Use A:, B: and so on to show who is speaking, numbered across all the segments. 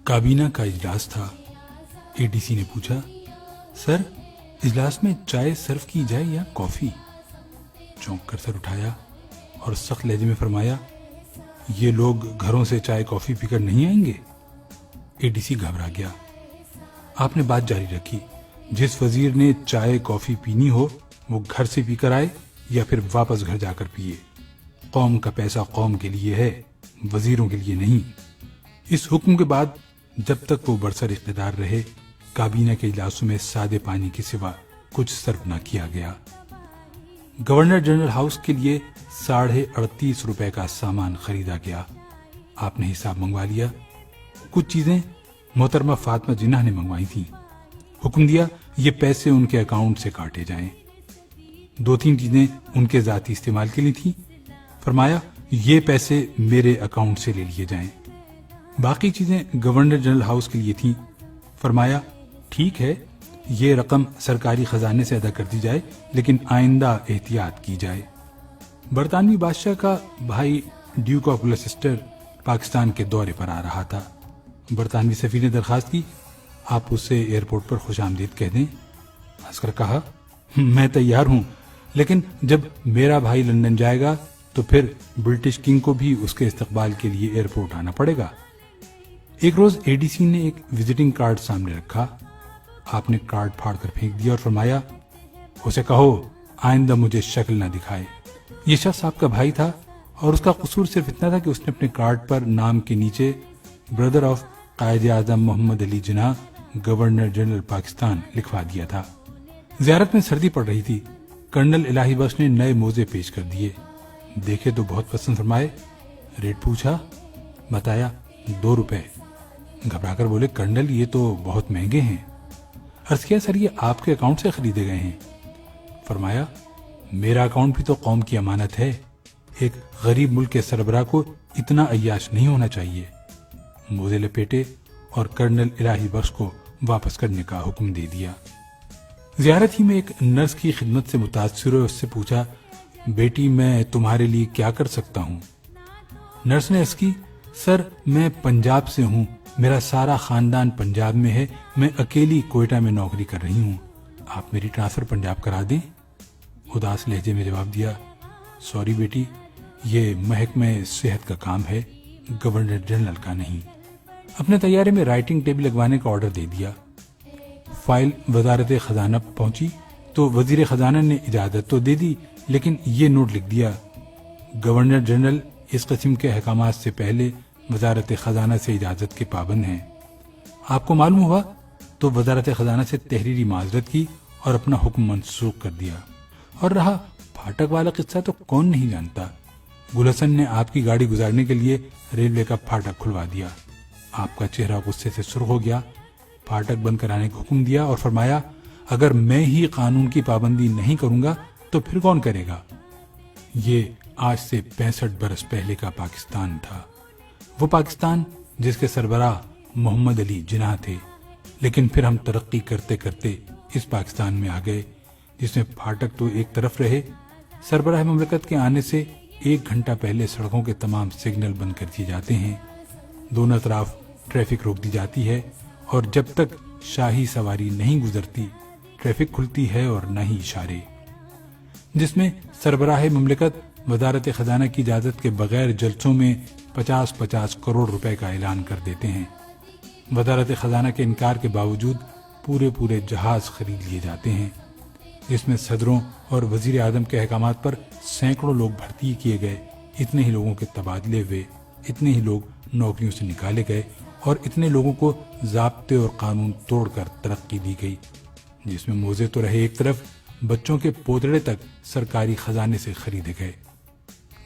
A: کابینہ کا اجلاس تھا۔ ADC نے پوچھا، سر اجلاس میں چائے سرو کی جائے یا کافی؟ چونک کر سر اٹھایا اور سخت لہجے میں فرمایا، یہ لوگ گھروں سے چائے کافی پی کر نہیں آئیں گے؟ ADC گھبرا گیا۔ آپ نے بات جاری رکھی، جس وزیر نے چائے کافی پینی ہو وہ گھر سے پی کر آئے یا پھر واپس گھر جا کر پیے۔ قوم کا پیسہ قوم کے لیے ہے، وزیروں کے لیے نہیں۔ اس حکم کے بعد جب تک وہ برسر اقتدار رہے، کابینہ کے اجلاسوں میں سادے پانی کے سوا کچھ سرو نہ کیا گیا۔ گورنر جنرل ہاؤس کے لیے 38.5 روپے کا سامان خریدا گیا۔ آپ نے حساب منگوا لیا۔ کچھ چیزیں محترمہ فاطمہ جناح نے منگوائی تھیں۔ حکم دیا یہ پیسے ان کے اکاؤنٹ سے کاٹے جائیں۔ 2-3 چیزیں ان کے ذاتی استعمال کے لیے تھیں۔ فرمایا یہ پیسے میرے اکاؤنٹ سے لے لیے جائیں۔ باقی چیزیں گورنر جنرل ہاؤس کے لیے تھیں۔ فرمایا ٹھیک ہے، یہ رقم سرکاری خزانے سے ادا کر دی جائے، لیکن آئندہ احتیاط کی جائے۔ برطانوی بادشاہ کا بھائی ڈیوک آف گلوسٹر پاکستان کے دورے پر آ رہا تھا۔ برطانوی سفیر نے درخواست کی، آپ اسے ایئرپورٹ پر خوش آمدید کہہ دیں۔ ہنس کر کہا، میں تیار ہوں، لیکن جب میرا بھائی لندن جائے گا تو پھر برٹش کنگ کو بھی اس کے استقبال کے لیے ایئرپورٹ آنا پڑے گا۔ ایک روز ADC نے ایک وزٹنگ کارڈ سامنے رکھا۔ آپ نے کارڈ پھاڑ کر پھینک دیا اور فرمایا، اسے کہو آئندہ مجھے شکل نہ دکھائے۔ یہ شخص آپ کا بھائی تھا اور اس کا قصور صرف اتنا تھا کہ اس نے اپنے کارڈ پر نام کے نیچے brother of Quaid Azam Muhammad Ali Jinnah governor general Pakistan لکھوا دیا تھا۔ زیارت میں سردی پڑ رہی تھی۔ کرنل الہی بخش نے نئے موزے پیش کر دیے۔ دیکھے تو بہت پسند فرمائے۔ ریٹ پوچھا، بتایا 2 روپے۔ گھبرا کر بولے، کرنل یہ تو بہت مہنگے ہیں۔ عرض کیا، سر یہ آپ کے اکاؤنٹ سے خریدے گئے ہیں؟ فرمایا میرا اکاؤنٹ بھی تو قوم کی امانت ہے، ایک غریب ملک کے سربراہ کو اتنا عیاش نہیں ہونا چاہیے۔ موزے لپیٹے اور کرنل الہی بخش کو واپس کرنے کا حکم دے دیا۔ زیارت ہی میں ایک نرس کی خدمت سے متاثر ہوئے اس سے پوچھا، بیٹی میں تمہارے لیے کیا کر سکتا ہوں؟ نرس نے عرض کی، سر میں پنجاب سے ہوں، میرا سارا خاندان پنجاب میں ہے، میں اکیلی کوئٹہ میں نوکری کر رہی ہوں، آپ میری ٹرانسفر پنجاب کرا دیں؟ اداس لہجے میں جواب دیا، سوری بیٹی، یہ محکمہ صحت کا کام ہے، گورنر جنرل کا نہیں۔ اپنے طیارے میں رائٹنگ ٹیبل لگوانے کا آرڈر دے دیا۔ فائل وزارت خزانہ پہنچی تو وزیر خزانہ نے اجازت تو دے دی، لیکن یہ نوٹ لکھ دیا، گورنر جنرل اس قسم کے احکامات سے پہلے وزارت خزانہ سے اجازت کے پابند ہیں۔ آپ کو معلوم ہوا تو وزارت خزانہ سے تحریری معذرت کی اور اپنا حکم منسوخ کر دیا۔ اور رہا پھاٹک والا قصہ تو کون نہیں جانتا۔ گل حسن نے آپ کی گاڑی گزارنے کے لیے ریلوے کا پھاٹک کھلوا دیا۔ آپ کا چہرہ غصے سے سرخ ہو گیا، پھاٹک بند کرانے کا حکم دیا اور فرمایا، اگر میں ہی قانون کی پابندی نہیں کروں گا تو پھر کون کرے گا؟ یہ آج سے 65 برس پہلے کا پاکستان تھا، وہ پاکستان جس کے سربراہ محمد علی جناح تھے۔ لیکن پھر ہم ترقی کرتے کرتے اس پاکستان میں آ گئے جس میں پھاٹک تو ایک طرف رہے، سربراہ مملکت کے آنے سے 1 گھنٹہ پہلے سڑکوں کے تمام سگنل بند کر دیے جاتے ہیں، دونوں طرف ٹریفک روک دی جاتی ہے، اور جب تک شاہی سواری نہیں گزرتی ٹریفک کھلتی ہے اور نہ ہی اشارے، جس میں سربراہ مملکت وزارت خزانہ کی اجازت کے بغیر جلسوں میں 50-50 کروڑ روپے کا اعلان کر دیتے ہیں۔ وزارت خزانہ کے انکار کے باوجود پورے جہاز خرید لیے جاتے ہیں، جس میں صدروں اور وزیر اعظم کے احکامات پر سینکڑوں لوگ بھرتی کیے گئے، اتنے ہی لوگوں کے تبادلے ہوئے، اتنے ہی لوگ نوکریوں سے نکالے گئے اور اتنے لوگوں کو ضابطے اور قانون توڑ کر ترقی دی گئی، جس میں موزے تو رہے ایک طرف، بچوں کے پوتڑے تک سرکاری خزانے سے خریدے گئے،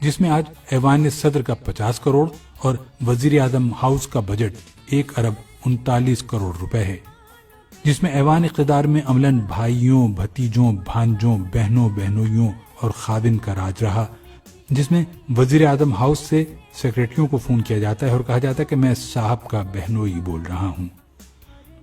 A: جس میں آج ایوان صدر کا 50 کروڑ اور وزیر اعظم ہاؤس کا بجٹ 1 ارب 39 کروڑ روپے ہے، جس میں ایوان اقتدار میں عملاً بھائیوں، بھتیجوں، بھانجوں، بہنوں، بہنوئیوں اور خادم کا راج رہا، جس میں وزیر اعظم ہاؤس سے سیکریٹریوں کو فون کیا جاتا ہے اور کہا جاتا ہے کہ میں صاحب کا بہنوئی بول رہا ہوں،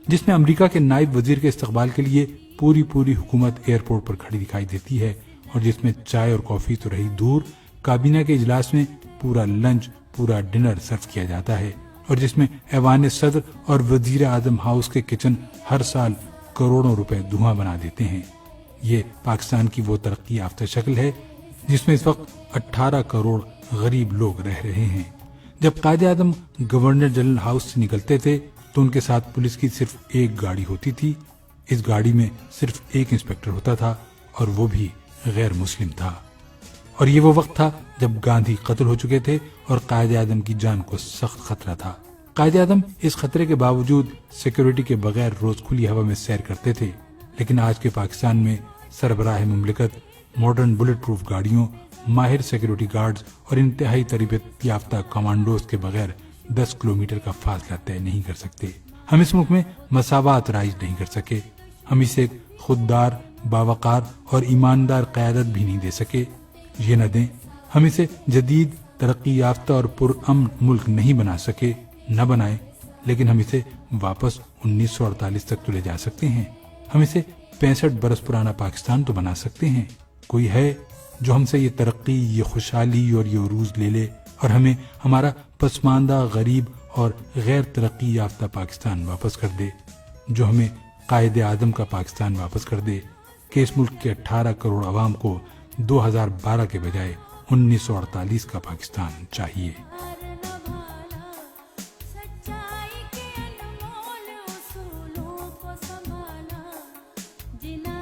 A: جس میں امریکہ کے نائب وزیر کے استقبال کے لیے پوری حکومت ایئرپورٹ پر کھڑی دکھائی دیتی ہے، اور جس میں چائے اور کافی تو رہی دور، کابینہ کے اجلاس میں پورا لنچ، پورا ڈنر سرو کیا جاتا ہے، اور جس میں ایوان صدر اور وزیر اعظم ہاؤس کے کچن ہر سال کروڑوں روپے دھواں بنا دیتے ہیں۔ یہ پاکستان کی وہ ترقی یافتہ شکل ہے جس میں اس وقت 18 کروڑ غریب لوگ رہ رہے ہیں۔ جب Quaid Azam governor general house سے نکلتے تھے تو ان کے ساتھ پولیس کی صرف ایک گاڑی ہوتی تھی۔ اس گاڑی میں صرف ایک انسپکٹر ہوتا تھا اور وہ بھی غیر مسلم تھا۔ اور یہ وہ وقت تھا جب گاندھی قتل ہو چکے تھے اور قائد اعظم کی جان کو سخت خطرہ تھا۔ قائد اعظم اس خطرے کے باوجود سیکیورٹی کے بغیر روز کھلی ہوا میں سیر کرتے تھے، لیکن آج کے پاکستان میں سربراہ مملکت ماڈرن بلٹ پروف گاڑیوں، ماہر سیکیورٹی گارڈز اور انتہائی تربیت یافتہ کمانڈوز کے بغیر 10 کلومیٹر کا فاصلہ طے نہیں کر سکتے۔ ہم اس ملک میں مساوات رائج نہیں کر سکے، ہم اسے ایک خوددار، باوقار اور ایماندار قیادت بھی نہیں دے سکے۔ یہ نہ دیں، ہم اسے جدید، ترقی یافتہ اور پرامن ملک نہیں بنا سکے، نہ بنائیں، لیکن ہم اسے واپس 1948 تک تو لے جا سکتے ہیں۔ ہم اسے 65 برس پرانا پاکستان تو بنا سکتے ہیں۔ کوئی ہے جو ہم سے یہ ترقی، یہ خوشحالی اور یہ عروج لے لے اور ہمیں ہمارا پسماندہ، غریب اور غیر ترقی یافتہ پاکستان واپس کر دے، جو ہمیں قائد اعظم کا پاکستان واپس کر دے کہ اس ملک کے 18 کروڑ عوام کو 2012 کے بجائے 1948 کا پاکستان چاہیے۔
B: سچائی کے انمول اصولوں کو سنبھالا، جنہیں